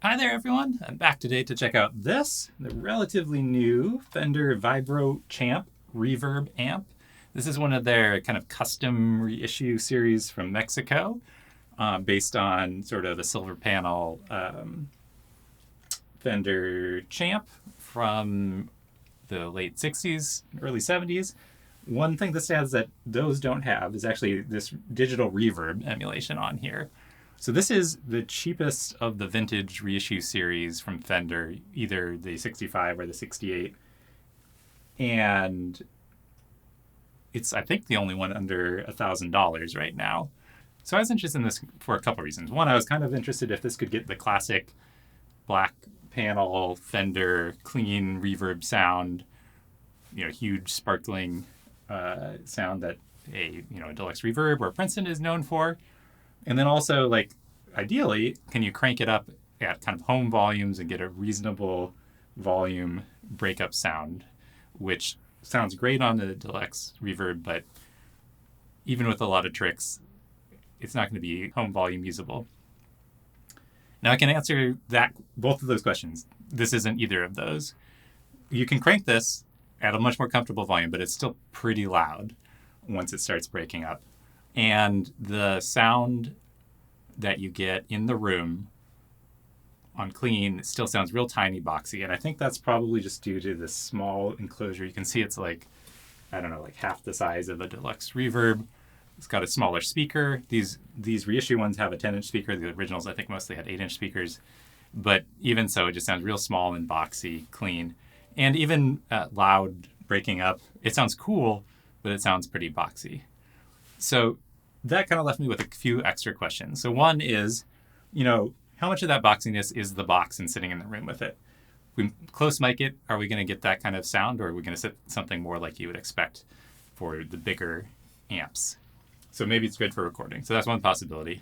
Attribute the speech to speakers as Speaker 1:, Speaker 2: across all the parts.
Speaker 1: Hi there, everyone. I'm back today to check out the relatively new Fender Vibro Champ Reverb amp. This is one of their kind of custom reissue series from Mexico, based on sort of a silver panel Fender Champ from the late 60s, early 70s. One thing that stands that those don't have is actually this digital reverb emulation on here. So this is the cheapest of the vintage reissue series from Fender, either the 65 or the 68. And it's, I think, the only one under $1,000 right now. So I was interested in this for a couple reasons. One, I was kind of interested if this could get the classic black panel Fender clean reverb sound, huge sparkling sound that a Deluxe Reverb or Princeton is known for. And then also, ideally, can you crank it up at kind of home volumes and get a reasonable volume breakup sound, which sounds great on the Deluxe Reverb, but even with a lot of tricks, it's not going to be home volume usable. Now, I can answer both of those questions. This isn't either of those. You can crank this at a much more comfortable volume, but it's still pretty loud once it starts breaking up. And the sound that you get in the room on clean still sounds real tiny, boxy. And I think that's probably just due to this small enclosure. You can see it's like half the size of a Deluxe Reverb. It's got a smaller speaker. These reissue ones have a 10-inch speaker. The originals, I think, mostly had 8-inch speakers. But even so, it just sounds real small and boxy, clean. And even loud breaking up, it sounds cool, but it sounds pretty boxy. So that kind of left me with a few extra questions. So one is, how much of that boxiness is the box and sitting in the room with it? If we close mic it, are we going to get that kind of sound, or are we going to set something more like you would expect for the bigger amps? So maybe it's good for recording. So that's one possibility.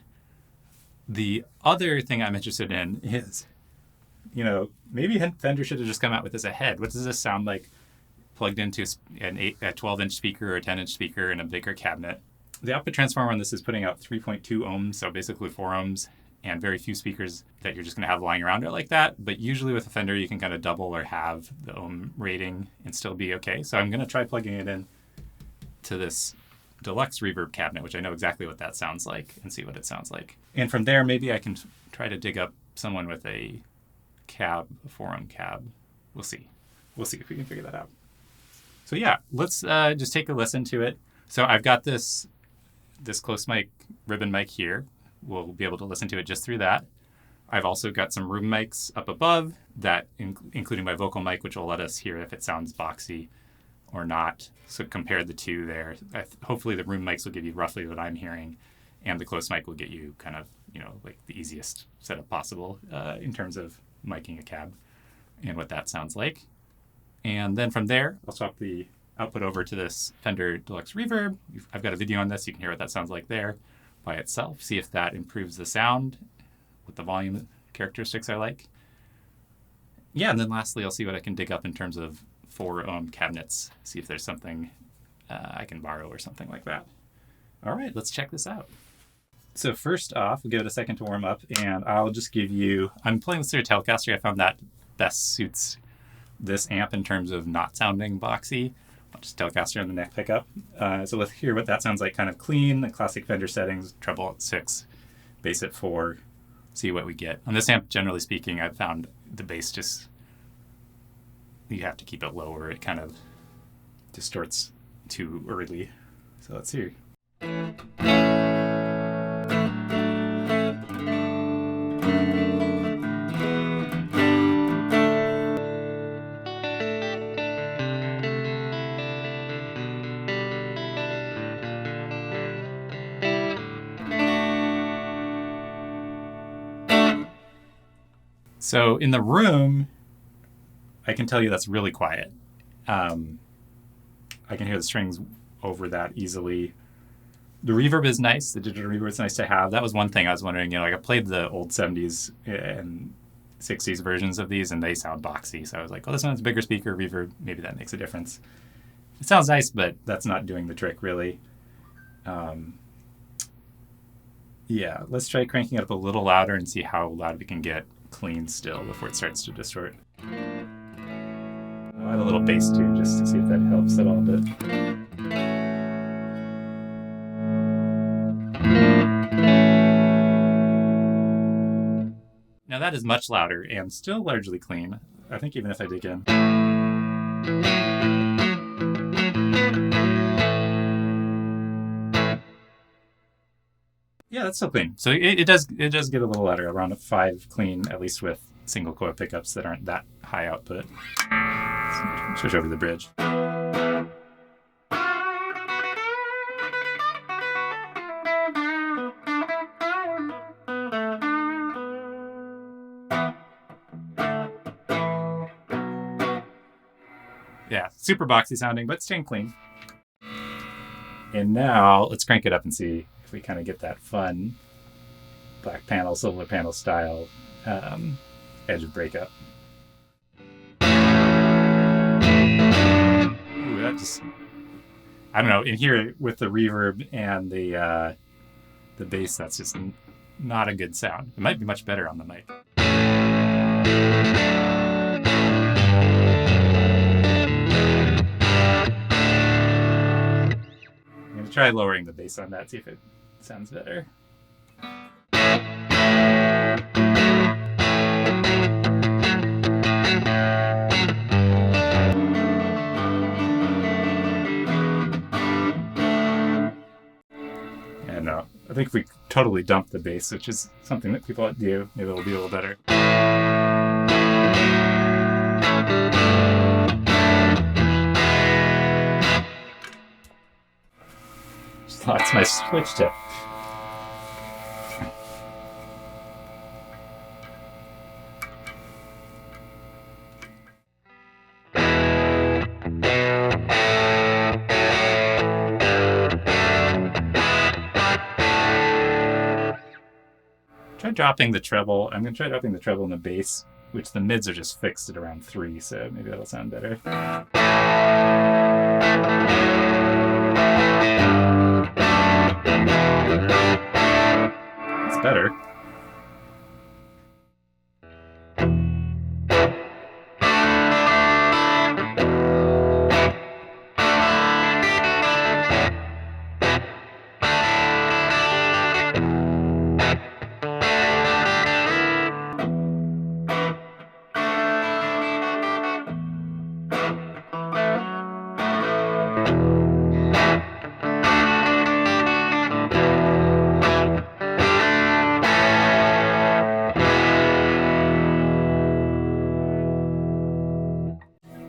Speaker 1: The other thing I'm interested in is, maybe Fender should have just come out with this ahead. What does this sound like plugged into a 12-inch speaker or a 10-inch speaker in a bigger cabinet? The output transformer on this is putting out 3.2 ohms, so basically 4 ohms, and very few speakers that you're just going to have lying around it like that. But usually with a Fender, you can kind of double or halve the ohm rating and still be okay. So I'm going to try plugging it in to this Deluxe Reverb cabinet, which I know exactly what that sounds like, and see what it sounds like. And from there, maybe I can try to dig up someone with a 4-ohm cab. We'll see. We'll see if we can figure that out. So yeah, let's just take a listen to it. So I've got this close mic ribbon mic here. We'll be able to listen to it just through that. I've also got some room mics up above that, including my vocal mic, which will let us hear if it sounds boxy or not. So compare the two there. Hopefully the room mics will give you roughly what I'm hearing, and the close mic will get you kind of, the easiest setup possible in terms of miking a cab and what that sounds like. And then from there, I'll swap the output over to this Fender Deluxe Reverb. I've got a video on this. You can hear what that sounds like there by itself. See if that improves the sound, what the volume characteristics are like. Yeah, and then lastly, I'll see what I can dig up in terms of 4-ohm cabinets, see if there's something I can borrow or something like that. All right, let's check this out. So first off, we'll give it a second to warm up, and I'll just give you, I'm playing with a Telecaster. I found that best suits this amp in terms of not sounding boxy. Just Telecaster on the neck pickup. So let's hear what that sounds like, kind of clean, the classic Fender settings, treble at 6, bass at 4, see what we get. On this amp, generally speaking, I've found the bass you have to keep it lower. It kind of distorts too early. So let's hear. So in the room, I can tell you that's really quiet. I can hear the strings over that easily. The reverb is nice. The digital reverb is nice to have. That was one thing I was wondering. I played the old 70s and 60s versions of these, and they sound boxy. So I was like, oh, this one's a bigger speaker, reverb. Maybe that makes a difference. It sounds nice, but that's not doing the trick, really. Yeah, let's try cranking it up a little louder and see how loud we can get clean still before it starts to distort. I'll add a little bass too, just to see if that helps at all. But now that is much louder and still largely clean. I think even if I dig in. Yeah, that's still clean. So it does get a little louder, around a 5 clean, at least with single coil pickups that aren't that high output. Switch over to the bridge. Yeah, super boxy sounding, but staying clean. And now let's crank it up and see if we kind of get that fun black panel, silver panel style edge of breakup. Ooh, that just, I don't know, in here with the reverb and the bass, that's just not a good sound. It might be much better on the mic. I'm going to try lowering the bass on that, see if it sounds better. And I think if we totally dump the bass, which is something that people do, maybe it'll be a little better. That's my switch tip. Try dropping the treble. I'm going to try dropping the treble and the bass, which the mids are just fixed at around 3, so maybe that'll sound better. It's better.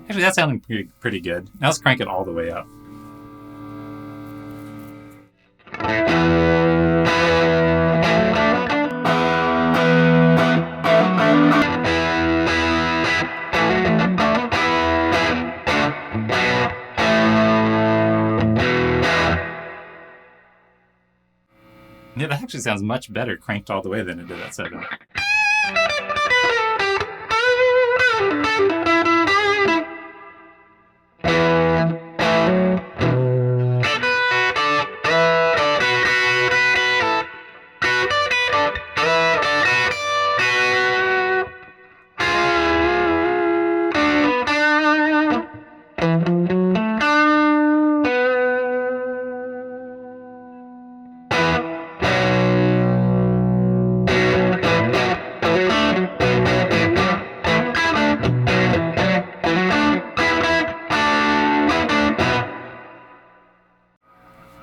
Speaker 1: Actually, that's sounding pretty good. Now let's crank it all the way up. Yeah, that actually sounds much better cranked all the way than it did at 7.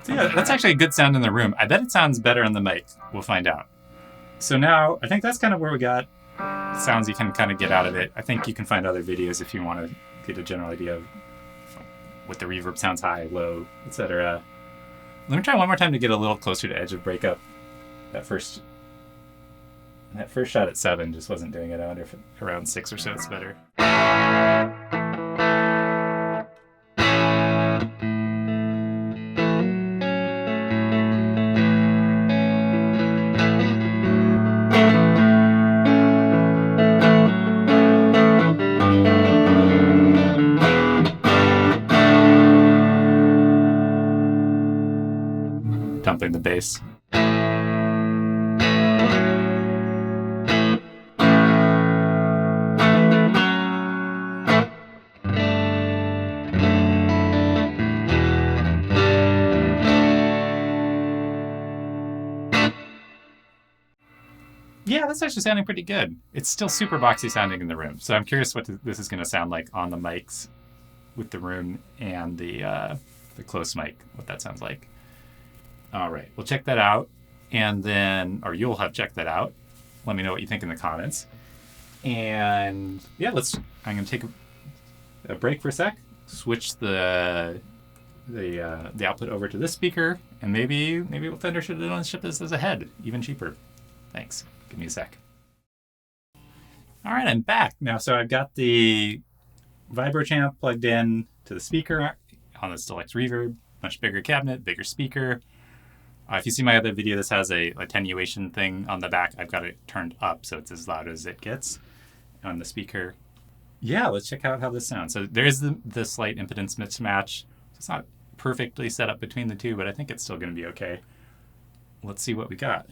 Speaker 1: So yeah, that's actually a good sound in the room. I bet it sounds better on the mic. We'll find out. So now, I think that's kind of where we got sounds you can kind of get out of it. I think you can find other videos if you want to get a general idea of what the reverb sounds high, low, etc. Let me try one more time to get a little closer to edge of breakup. That first shot at 7 just wasn't doing it. I wonder if around 6 or so it's better. Dumping the bass. Yeah, that's actually sounding pretty good. It's still super boxy sounding in the room. So I'm curious what this is going to sound like on the mics with the room and the close mic, what that sounds like. All right, we'll check that out. And then, or you'll have checked that out. Let me know what you think in the comments. And yeah, I'm going to take a break for a sec, switch the output over to this speaker, and maybe what Fender should have done is ship this as a head, even cheaper. Thanks. Give me a sec. All right, I'm back now. So I've got the Vibro champ plugged in to the speaker on this Deluxe Reverb. Much bigger cabinet, bigger speaker. If you see my other video, this has a attenuation thing on the back. I've got it turned up so it's as loud as it gets on the speaker. Yeah, let's check out how this sounds. So there is the slight impedance mismatch. It's not perfectly set up between the two, but I think it's still going to be okay. Let's see what we got.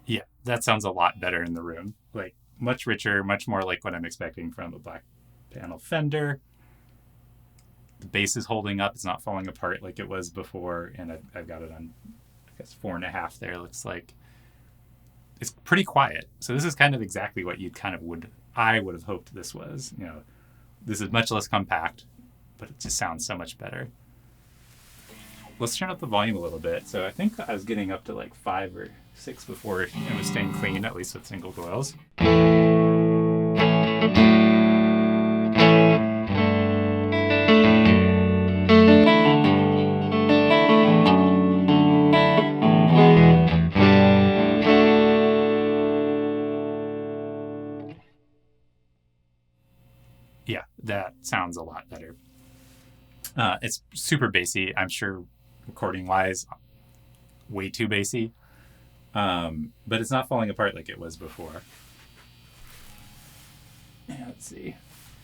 Speaker 1: Yeah, that sounds a lot better in the room. Like, much richer, much more like what I'm expecting from a black panel Fender. The bass is holding up. It's not falling apart like it was before. And I've got it on, I guess, 4.5 there. Looks like it's pretty quiet. So this is kind of exactly what I would have hoped this was. You know, this is much less compact, but it just sounds so much better. Let's turn up the volume a little bit. So I think I was getting up to like 5 or 6 before it was staying clean, at least with single coils. Yeah, that sounds a lot better. It's super bassy. I'm sure recording-wise, way too bassy. But it's not falling apart like it was before. Yeah, let's see.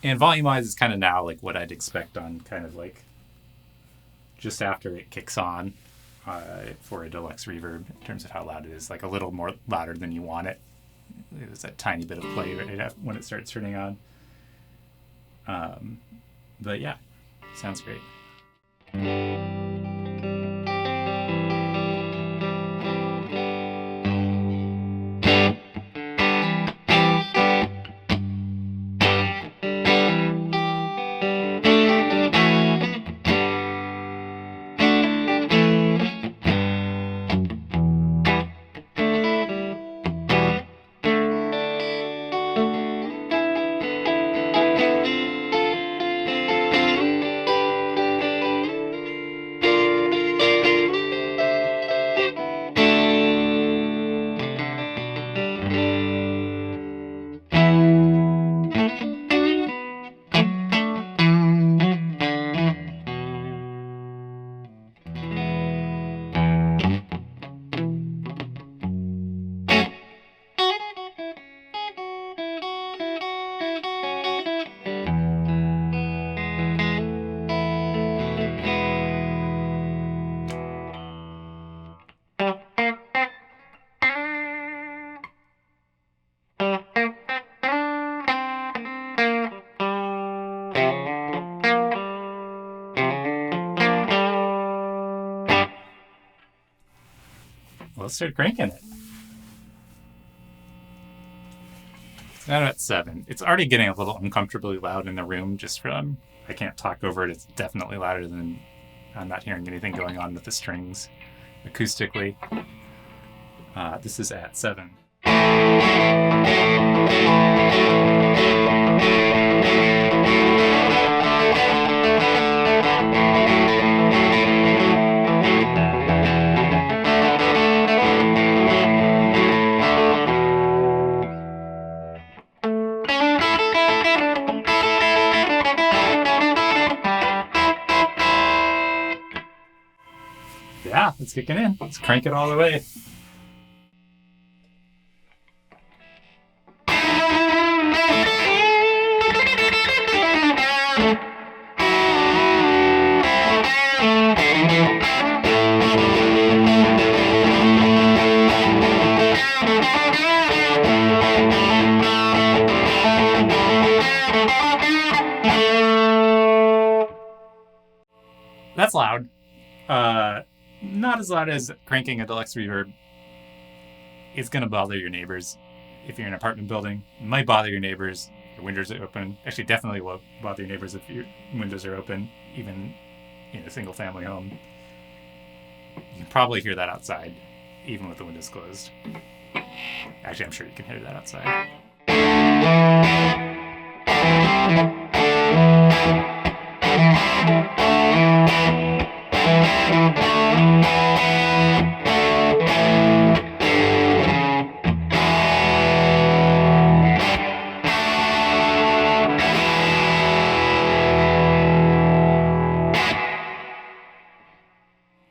Speaker 1: And volume-wise, it's kind of now like what I'd expect on kind of like just after it kicks on for a Deluxe Reverb in terms of how loud it is. Like a little more louder than you want it. There's that tiny bit of play right when it starts turning on. But yeah, sounds great. Let's start cranking it. It's now at 7. It's already getting a little uncomfortably loud in the room just from, I can't talk over it. It's definitely louder than, I'm not hearing anything going on with the strings acoustically. This is at 7. Yeah, it's kicking in. Let's crank it all the way. that's loud. Not as loud as cranking a Deluxe Reverb. It's going to bother your neighbors. If you're in an apartment building, it might bother your neighbors. Your windows are open. Actually, definitely will bother your neighbors if your windows are open, even in a single family home. You can probably hear that outside, even with the windows closed. Actually, I'm sure you can hear that outside.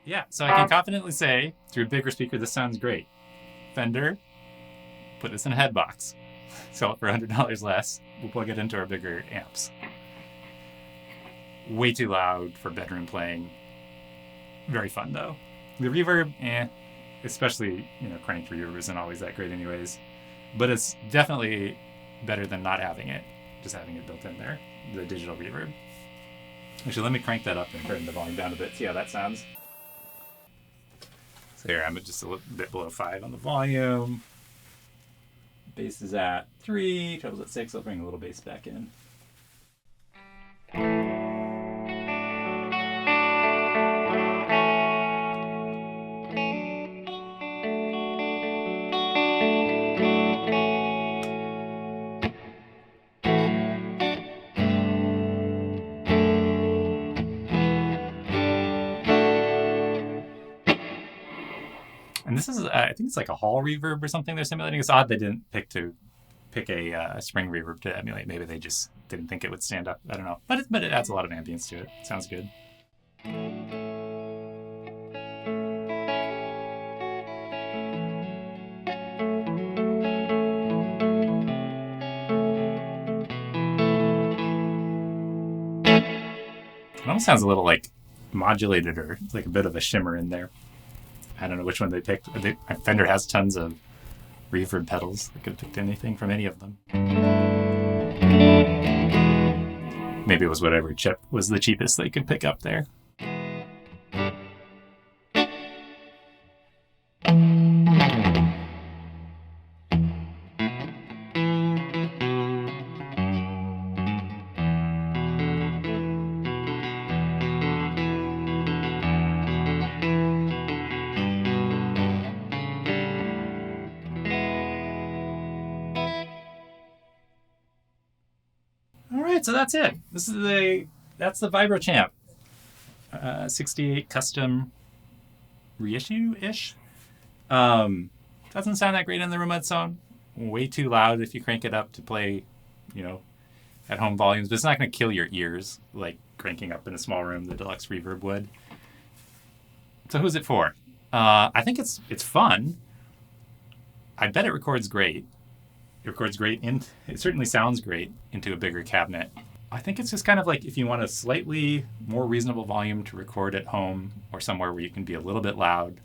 Speaker 1: Yeah, so I can confidently say, through a bigger speaker, this sounds great. Fender, put this in a head box. Sell it for $100 less. We'll plug it into our bigger amps. Way too loud for bedroom playing. Very fun, though. The reverb, especially, cranked reverb isn't always that great anyways. But it's definitely better than not having it, just having it built in there, the digital reverb. Actually, let me crank that up and turn the volume down a bit, see how that sounds. So here, I'm just a little bit below 5 on the volume. Bass is at 3, trebles at 6. I'll bring a little bass back in. And this is, I think it's like a hall reverb or something they're simulating. It's odd they didn't pick a spring reverb to emulate. Maybe they just didn't think it would stand up. I don't know. But it adds a lot of ambience to it. Sounds good. It almost sounds a little like modulated or like a bit of a shimmer in there. I don't know which one they picked. Fender has tons of reverb pedals. They could have picked anything from any of them. Maybe it was whatever chip was the cheapest they could pick up there. So that's it. That's the Vibro Champ. 68 custom reissue-ish. Doesn't sound that great in the room on its own. Way too loud if you crank it up to play, at home volumes. But it's not going to kill your ears like cranking up in a small room the Deluxe Reverb would. So who's it for? I think it's fun. I bet it records great. It records great, it certainly sounds great into a bigger cabinet. I think it's just kind of like if you want a slightly more reasonable volume to record at home or somewhere where you can be a little bit loud,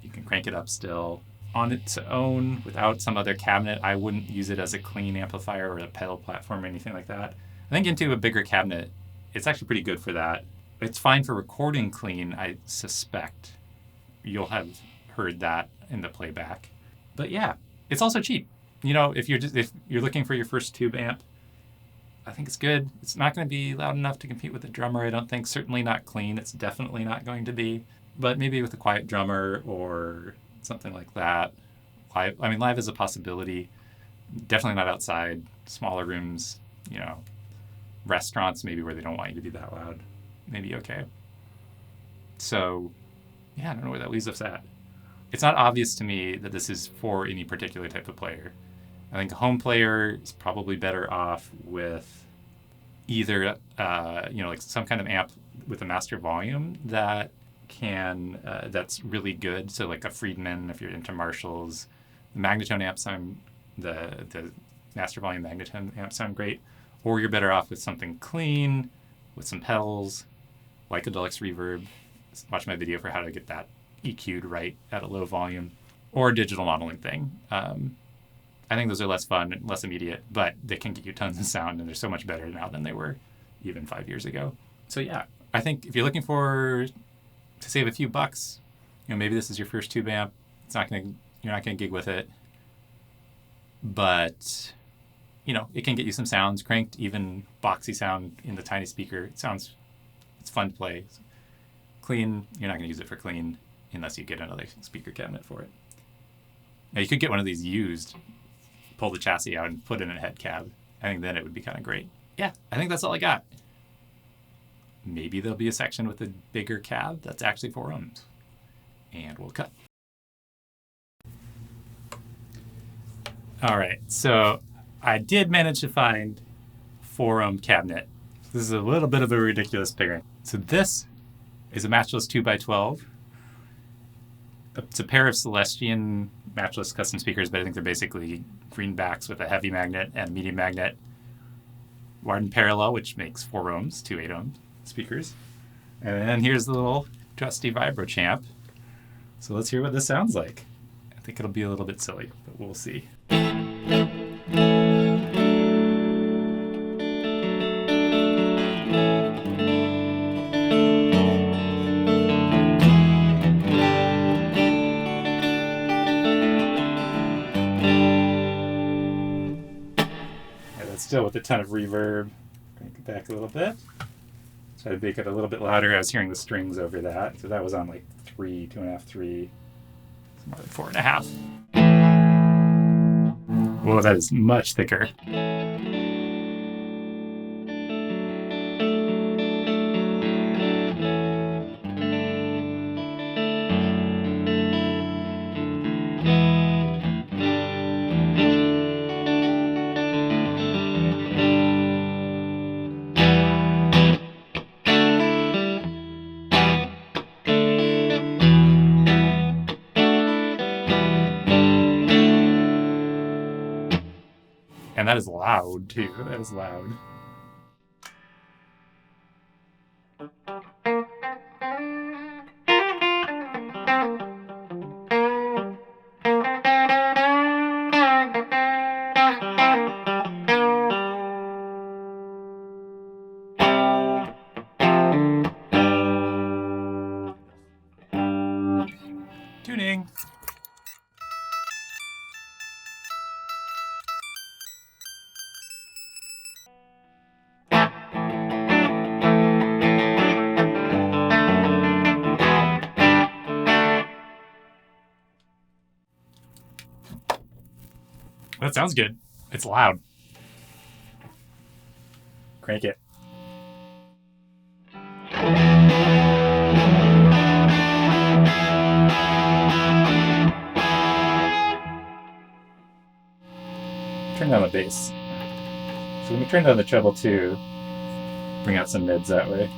Speaker 1: you can crank it up still. On its own, without some other cabinet, I wouldn't use it as a clean amplifier or a pedal platform or anything like that. I think into a bigger cabinet, it's actually pretty good for that. It's fine for recording clean, I suspect. You'll have heard that in the playback. But yeah, it's also cheap. If you're looking for your first tube amp, I think it's good. It's not going to be loud enough to compete with a drummer, I don't think. Certainly not clean. It's definitely not going to be. But maybe with a quiet drummer or something like that. Live is a possibility. Definitely not outside. Smaller rooms, restaurants maybe where they don't want you to be that loud. Maybe okay. So, yeah, I don't know where that leaves us at. It's not obvious to me that this is for any particular type of player. I think a home player is probably better off with either, like some kind of amp with a master volume that that's really good. So like a Friedman, if you're into Marshalls, the Magnatone amps the master volume Magnatone amps sound great. Or you're better off with something clean, with some pedals, like a Deluxe Reverb. Watch my video for how to get that EQ'd right at a low volume, or a digital modeling thing. I think those are less fun and less immediate, but they can get you tons of sound, and they're so much better now than they were even 5 years ago. So yeah, I think if you're looking to save a few bucks, maybe this is your first tube amp. You're not gonna gig with it, but it can get you some sounds. Cranked, even boxy sound in the tiny speaker. It's fun to play. Clean, you're not gonna use it for clean unless you get another speaker cabinet for it. Now you could get one of these used, pull the chassis out and put in a head cab. I think then it would be kind of great. Yeah, I think that's all I got. Maybe there'll be a section with a bigger cab that's actually 4 ohms. And we'll cut. All right, so I did manage to find 4 ohm cabinet. This is a little bit of a ridiculous pairing. So this is a Matchless 2x12. It's a pair of Celestian Matchless custom speakers, but I think they're basically greenbacks with a heavy magnet and medium magnet. Wired in parallel, which makes 4 ohms, 2 8 ohm speakers. And then here's the little trusty Vibro champ. So let's hear what this sounds like. I think it'll be a little bit silly, but we'll see. Still with a ton of reverb. Crank it back a little bit. Try to make it a little bit louder. I was hearing the strings over that. So that was on like 3, 2.5, 3. It's more like 4.5. Whoa, that is much thicker. And that is loud, too. That is loud. Tuning. That sounds good. It's loud. Crank it. Turn down the bass. So let me turn down the treble too. Bring out some mids that way.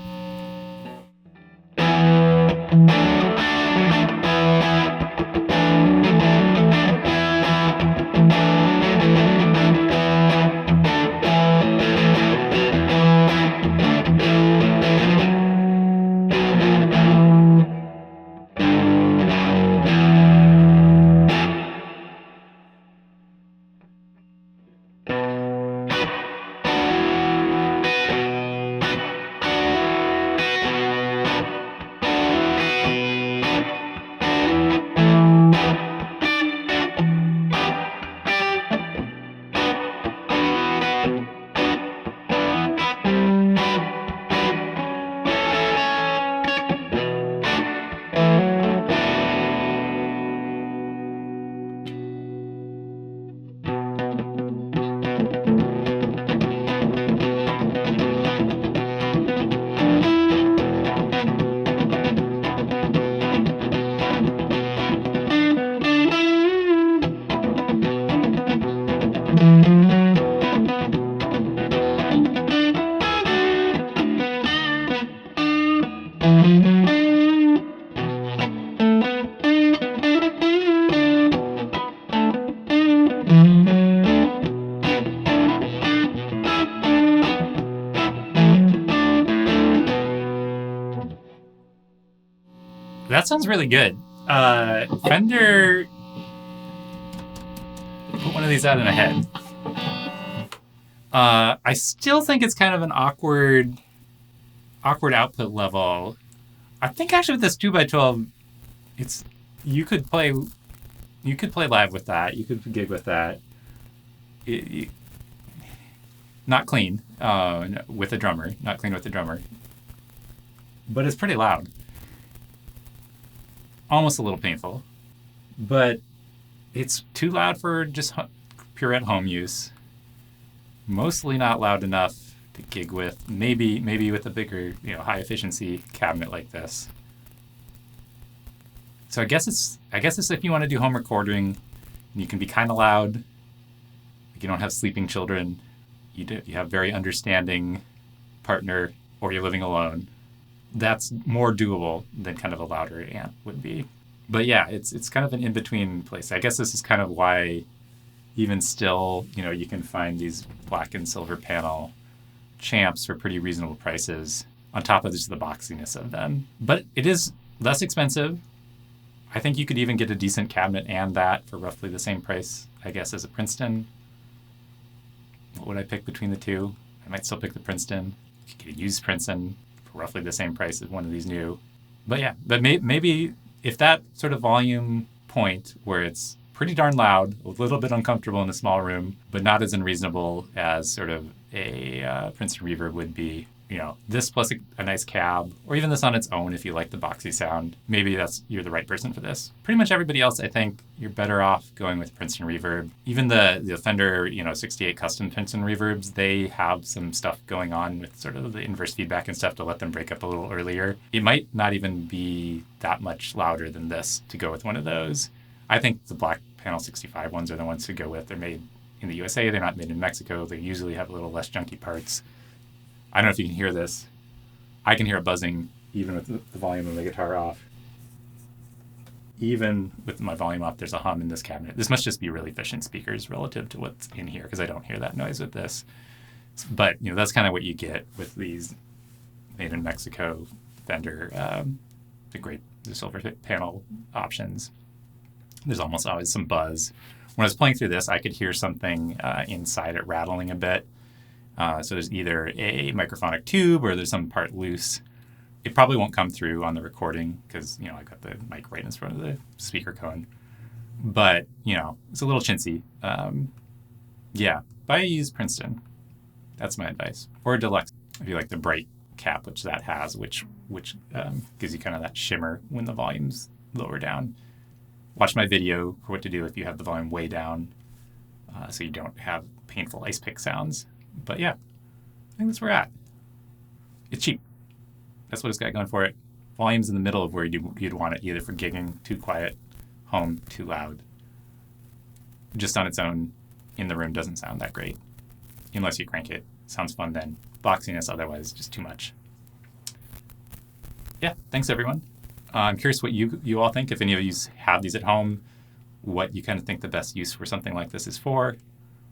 Speaker 1: That sounds really good. Fender put one of these out in a head. I still think it's kind of an awkward awkward output level, I think actually with this 2x12, it's you could play live with that. You could gig with that. Not clean with a drummer. Not clean with a drummer. But it's pretty loud. Almost a little painful. But it's too loud for just pure at-home use. Mostly not loud enough to gig with. Maybe with a bigger, high-efficiency cabinet like this. So I guess it's if you want to do home recording, and you can be kind of loud. Like you don't have sleeping children. You have very understanding partner, or you're living alone. That's more doable than kind of a louder amp would be. But yeah, it's kind of an in-between place. I guess this is kind of why even still, you can find these black and silver panel champs for pretty reasonable prices on top of just the boxiness of them. But it is less expensive. I think you could even get a decent cabinet and that for roughly the same price, I guess, as a Princeton. What would I pick between the two? I might still pick the Princeton. You could use Princeton for roughly the same price as one of these new. But yeah, maybe if that sort of volume point where it's pretty darn loud, a little bit uncomfortable in a small room, but not as unreasonable as sort of a Princeton Reverb would be, this plus a nice cab, or even this on its own if you like the boxy sound, maybe you're the right person for this. Pretty much everybody else, I think, you're better off going with Princeton Reverb. Even the Fender, 68 custom Princeton Reverbs, they have some stuff going on with sort of the inverse feedback and stuff to let them break up a little earlier. It might not even be that much louder than this to go with one of those. I think the black panel 65 ones are the ones to go with. They're made in the USA. They're not made in Mexico. They usually have a little less junky parts. I don't know if you can hear this. I can hear a buzzing even with the volume of the guitar off. Even with my volume off, there's a hum in this cabinet. This must just be really efficient speakers relative to what's in here because I don't hear that noise with this. But, that's kind of what you get with these made in Mexico Fender, the silver panel options. There's almost always some buzz. When I was playing through this, I could hear something inside it rattling a bit. So there's either a microphonic tube or there's some part loose. It probably won't come through on the recording because, I've got the mic right in front of the speaker cone. But, it's a little chintzy. Yeah, buy a used Princeton. That's my advice. Or a Deluxe if you like the bright cap, which that has, which gives you kind of that shimmer when the volume's lower down. Watch my video for what to do if you have the volume way down so you don't have painful ice pick sounds. But yeah, I think that's where we're at. It's cheap. That's what it's got going for it. Volume's in the middle of where you'd want it, either for gigging, too quiet, home, too loud. Just on its own, in the room, doesn't sound that great. Unless you crank it. Sounds fun then. Boxiness, otherwise, just too much. Yeah, thanks everyone. I'm curious what you all think. If any of you have these at home, what you kind of think the best use for something like this is for.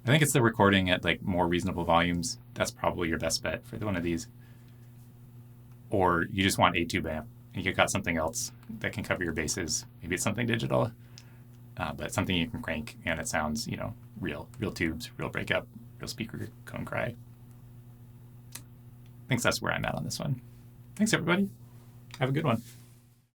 Speaker 1: I think it's the recording at more reasonable volumes. That's probably your best bet for one of these. Or you just want a tube amp and you've got something else that can cover your bases. Maybe it's something digital, but something you can crank and it sounds, real tubes, real breakup, real speaker cone cry. I think that's where I'm at on this one. Thanks everybody. Have a good one.